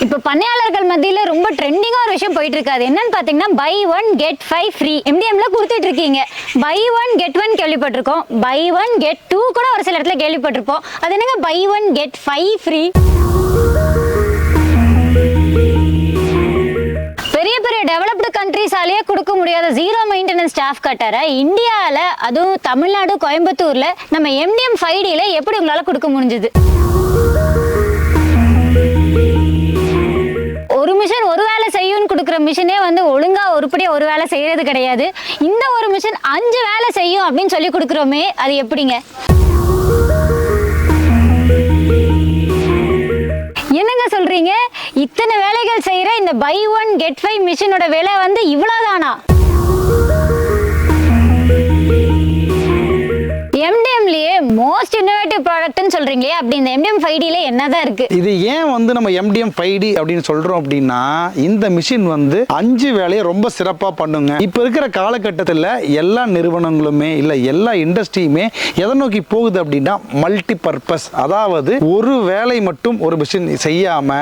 இப்போ பண்ணையாளர்கள் மத்தியில ரொம்ப ட்ரெண்டிங்கா ஒரு விஷயம் போயிட்டு இருக்கு. அது என்னன்னு பாத்தீங்கன்னா பை ஒன் கெட் 5 ஃப்ரீ எம்டிஎம்ல கொடுத்துட்டு இருக்கீங்க. பை ஒன் கெட் 1 கேள்விப்பட்டிருக்கோம், பை ஒன் கெட் 2 கூட ஒரு சில இடத்துல கேள்விப்பட்டிருப்போம். அது என்னங்க பை ஒன் கெட் 5 ஃப்ரீ? பெரிய பெரிய டெவலப்டு கண்ட்ரிஸாலேயே கொடுக்க முடியாத ஜீரோ மெயின்டெனன்ஸ் ஸ்டாஃப் கட்டரை இந்தியாவில், அதுவும் தமிழ்நாடு கோயம்புத்தூர்ல நம்ம MDM 5Dல எப்படி உங்களால கொடுக்க முடிஞ்சது? ஒரு மிஷின் ஒரு வேலை செய்யும் கொடுக்குற மிஷினே வந்து ஒழுங்கா ஒருபடியா ஒரு வேலை செய்யறது கிடையாது. இந்த ஒரு மிஷின் 5 வேலை செய்யும் அப்படின்னு சொல்லி கொடுக்குறோமே, அது எப்படிங்க? என்னங்க சொல்றீங்க? இத்தனை வேலைகள் செய்யற இந்த பை ஒன் கெட் 5 மிஷினோட விலை வந்து இவ்வளவுதானா? MDMலயே மோஸ்ட் இன்னோவேட்டிவ் ப்ராடக்ட்னு சொல்றீங்களே, அப்படி இந்த MDM 5Dல என்னதான் இருக்கு? இது ஏன் வந்து நம்ம MDM 5D அப்படின்னு சொல்றோம் அப்படின்னா, இந்த மிஷின் வந்து 5 வேலையை ரொம்ப சிறப்பா பண்ணுங்க. இப்ப இருக்கிற காலகட்டத்தில் எல்லா நிறுவனங்களுமே இல்ல எல்லா இண்டஸ்ட்ரியுமே எதை நோக்கி போகுது அப்படின்னா மல்டி பர்பஸ். அதாவது ஒரு வேலை மட்டும் ஒரு மிஷின் செய்யாம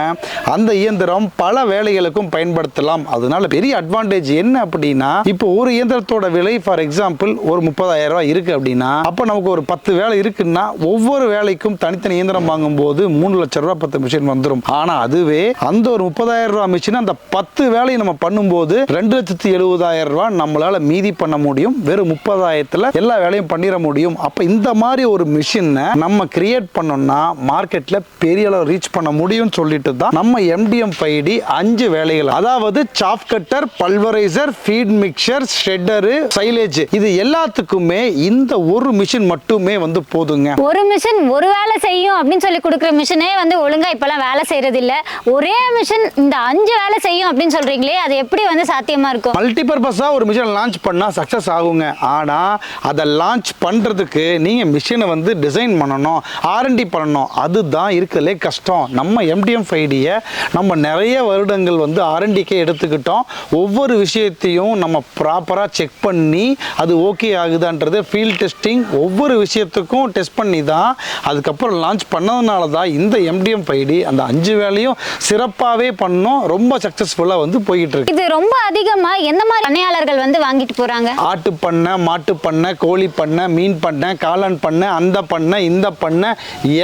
அந்த இயந்திரம் பல வேலைகளுக்கும் பயன்படுத்தலாம். அதனால பெரிய அட்வான்டேஜ் என்ன அப்படின்னா, இப்போ ஒரு இயந்திரத்தோட விலை ஃபார் எக்ஸாம்பிள் ஒரு 30,000 ரூபாய் இருக்கு அப்படின்னா, அப்ப நமக்கு ஒரு 10 வேலை இருக்குன்னா ஒவ்வொரு வேலைக்கும் தனித்தனி இயந்திரம் வாங்கும் போது 3 லட்சம் ரூபாய் 10 மிஷின் வந்துடும். ஆனா அதுவே அந்த ஒரு 30,000 ரூபாய் மிஷின் அந்த 10 வேலையை நம்ம பண்ணும்போது 2,70,000 ரூபாய் நம்மளால மீதி பண்ண முடியும். வெறும் 30,000த்துல எல்லா வேலையும் பண்ணிட முடியும். அப்ப இந்த மாதிரி ஒரு மிஷினை நம்ம கிரியேட் பண்ணோம்னா மார்க்கெட்ல பெரிய அளவு ரீச் பண்ண முடியும் சொல்லிட்டு தான் நம்ம MDM 5D 5 வேலைகள், அதாவது chaff cutter, pulveriser, feed mixer, shredder, silage, இது எல்லாத்துக்குமே இந்த ஒரு மிஷின் மட்டுமே வந்து போதுங்க. ஒரு மிஷின் ஒரு வேலை செய்யும் அப்படின்னு சொல்லி கொடுக்குற மிஷினே வந்து ஒழுங்கா இப்பெல்லாம் வேலை செய்யறது இல்ல. ஒரே மிஷின் இந்த 5 வேலை செய்யும் அப்படின்னு சொல்றீங்களே, அது எப்படி வந்து சாத்தியமா இருக்கும்? மல்டி பர்பஸா ஒரு மிஷின் லான்ச் பண்ணா சக்சஸ் ஆகுங்க. ஆனா அதை லான்ச் பண்றதுக்கு நீங்க மிஷினை வந்து டிசைன் பண்ணணும், R&D பண்ணணும். அதுதான் இருக்கிறதுலே கஷ்டம். நம்ம MDM 5Dயை நம்ம நிறைய வருடங்கள் வந்து R&Dக்கே எடுத்துக்கிட்டோம். ஒவ்வொரு விஷயத்தையும் நம்ம ப்ராப்பரா செக் பண்ணி அது ஓகே ஆகுதான்றது ஃபீல்ட் டெஸ்டிங் ஒவ்வொரு விஷயத்துக்கும் டெஸ்ட் பண்ணி தான் அதுக்கப்புறம் லான்ச் பண்ணதுனால தான் இந்த MDM 5D அந்த 5 வேலையும் சிறப்பாகவே பண்ணோம். ரொம்ப சக்ஸஸ்ஃபுல்லாக வந்து போயிட்டு இருக்கு. இது ரொம்ப அதிகமா எந்த மாதிரி பண்ணையாளர்கள் வந்து வாங்கிட்டு போறாங்க? ஆட்டு பண்ணை, மாட்டு பண்ணை, கோழி பண்ணை, மீன் பண்ணை, காளான் பண்ணை, அந்த பண்ணை, இந்த பண்ணை,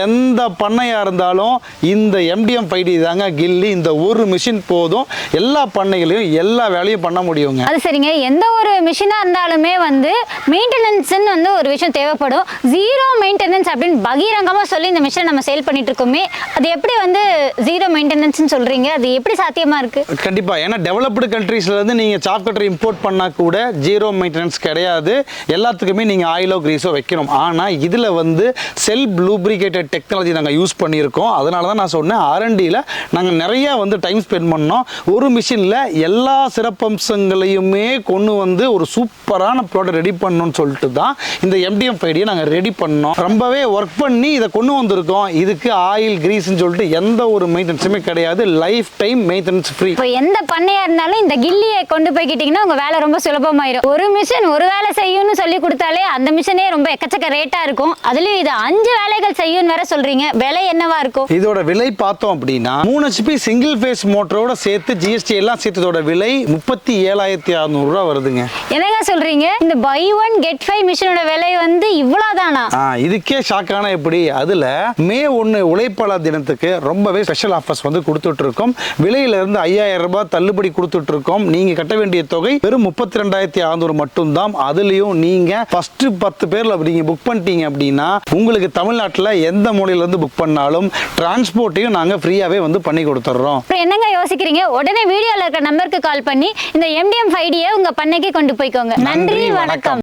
எந்த பண்ணையா இருந்தாலும் இந்த MDM 5D தாங்க கில்லி. இந்த ஒரு மிஷின் போதும் எல்லா பண்ணைகளையும் எல்லா வேலையும் பண்ண முடியுங்க. அது சரிங்க. எந்த ஒரு மிஷினா இருந்தாலுமே வந்து மெயின்டெனன்ஸ் வந்து ஒரு விஷயம் தேவைப்படும். ஜீரோ மெயின்டெனன்ஸ் அப்படின்னு பகிரங்கமா சொல்லி இந்த மிஷினை நம்ம சேல் பண்ணிட்டு இருக்கோமே, அது எப்படி வந்து ஜீரோ மெயின்டெனன்ஸ் சொல்றீங்க? அது எப்படி சாத்தியமா இருக்கு? கண்டிப்பா, ஏன்னா டெவலப்டு கண்ட்ரீஸ்ல இருந்து நீங்க சாப் கட்டர் இம்போர்ட் பண்ணா கூட ஜீரோ மெயின்டெனன்ஸ் கிடையாது. எல்லாத்துக்குமே நீங்க ஆயிலோ கிரீஸோ வைக்கணும். ஆனா இதுல வந்து செல்ஃப் லூப்ரிகேட்டட் டெக்னாலஜி நாங்க யூஸ் பண்ணியிருக்கோம். அதனால தான் நான் சொன்னேன் R&Dல நாங்க நிறைய வந்து டைம் ஸ்பெண்ட் பண்ணோம். ஒரு மிஷின்ல எல்லா சிறப்பம்சங்களையுமே கொண்டு வந்து ஒரு சூப்பரான ப்ராடக்ட் ரெடி பண்ணணும்னு சொல்லிட்டு தான் இந்த MDM 5Dயை நாங்கள் ரெடி பண்ணோம். ரொம்பவே ஒர்க் பண்ணி இதை கொண்டு வந்திருக்கோம். இதுக்கு ஆயில் கிரீஸ்ன்னு சொல்லிட்டு எந்த ஒரு மெயின்டெனன்ஸுமே கிடையாது. Life time maintenance free. இப்போ எந்த பண்ணையா இருந்தாலும் இந்த கில்லியை கொண்டு போய்கிட்டீங்கன்னா உங்க வேலை ரொம்ப சுலபமாயிரும். ஒரு மிஷின் ஒரு வேலை செய்யும்னு சொல்லி கொடுத்தாலே அந்த மிஷினே ரொம்ப எக்கச்சக்க ரேட்டா இருக்கும். அதுலயும் இது 5 வேலைகள் செய்யும் வேற சொல்றீங்க. விலை என்னவா இருக்கும்? இதோட விலை பார்த்தோம் அப்படின்னா 3 HP சிங்கிள் ஃபேஸ் மோட்டரோட சேர்த்து GST எல்லாம் சேர்த்ததோட விலை 37,600 ரூபாய் வருதுங்க. என்னங்க சொல்றீங்க? இந்த பை ஒன் கெட் 5 மிஷினோட விலை வந்து இவ்வளவுதானா? இதுக்கே ஷாக்கான எப்படி? அதுல மே 1 உழைப்பாளர் தினத்துக்கு ரொம்பவே ஸ்பெஷல் ஆஃபர்ஸ் வந்து கொடுத்துட்டு இருக்கோம். விலையில இருந்து 5,000 ரூபாய் தள்ளுபடி கொடுத்துட்டு இருக்கோம். நீங்க கட்ட வேண்டிய தொகை வெறும் 32,600 மட்டும்தான். அதுலயும் நீங்க ஃபர்ஸ்ட் 10 பேர்ல நீங்க புக் பண்ணிட்டீங்க அப்படின்னா உங்களுக்கு தமிழ்நாட்டுல எந்த மூலையில இருந்து புக் பண்ணாலும் டிரான்ஸ்போர்ட்டையும் நாங்க ஃப்ரீயாவே வந்து பண்ணி கொடுத்துறோம். என்னங்க யோசிக்கிறீங்க? உடனே வீடியோல இருக்க நம்பருக்கு கால் பண்ணி இந்த MDM 5Dயை உங்க பண்ணைக்கு கொண்டு போய்க்கோங்க. நன்றி, வணக்கம்.